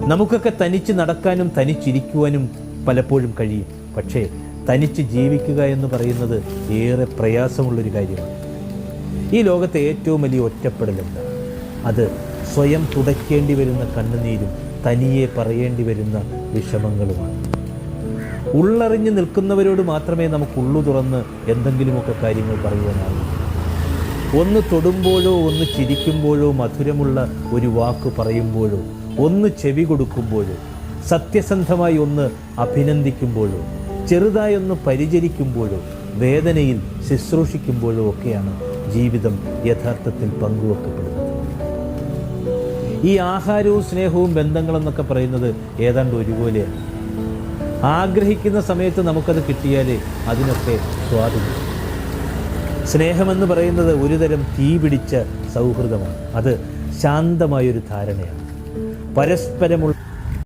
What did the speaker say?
നമുക്കൊക്കെ തനിച്ച് നടക്കാനും തനിച്ചിരിക്കുവാനും പലപ്പോഴും കഴിയും. പക്ഷേ തനിച്ച് ജീവിക്കുക എന്ന് പറയുന്നത് ഏറെ പ്രയാസമുള്ളൊരു കാര്യമാണ്. ഈ ലോകത്തെ ഏറ്റവും വലിയ ഒറ്റപ്പെടലുണ്ട്. അത് സ്വയം തുടയ്ക്കേണ്ടി വരുന്ന കണ്ണുനീരും തനിയെ പറയേണ്ടി വരുന്ന വിഷമങ്ങളുമാണ്. ഉള്ളറിഞ്ഞ് നിൽക്കുന്നവരോട് മാത്രമേ നമുക്ക് ഉള്ളു തുറന്ന് എന്തെങ്കിലുമൊക്കെ കാര്യങ്ങൾ പറയുവാനാവൂ. ഒന്ന് തൊടുമ്പോഴോ ഒന്ന് ചിരിക്കുമ്പോഴോ മധുരമുള്ള ഒരു വാക്ക് പറയുമ്പോഴോ ഒന്ന് ചെവി കൊടുക്കുമ്പോഴോ സത്യസന്ധമായി ഒന്ന് അഭിനന്ദിക്കുമ്പോഴോ ചെറുതായി ഒന്ന് പരിചരിക്കുമ്പോഴോ വേദനയിൽ ശുശ്രൂഷിക്കുമ്പോഴോ ഒക്കെയാണ് ജീവിതം യഥാർത്ഥത്തിൽ പങ്കുവെക്കപ്പെടുന്നത്. ഈ ആഹാരവും സ്നേഹവും ബന്ധങ്ങളെന്നൊക്കെ പറയുന്നത് ഏതാണ്ട് ഒരുപോലെയാണ്. ആഗ്രഹിക്കുന്ന സമയത്ത് നമുക്കത് കിട്ടിയാലേ അതിനൊക്കെ സ്വാധീനം. സ്നേഹമെന്ന് പറയുന്നത് ഒരുതരം തീ പിടിച്ച സൗഹൃദമാണ്. അത് ശാന്തമായൊരു ധാരണയാണ്. പരസ്പരമുള്ള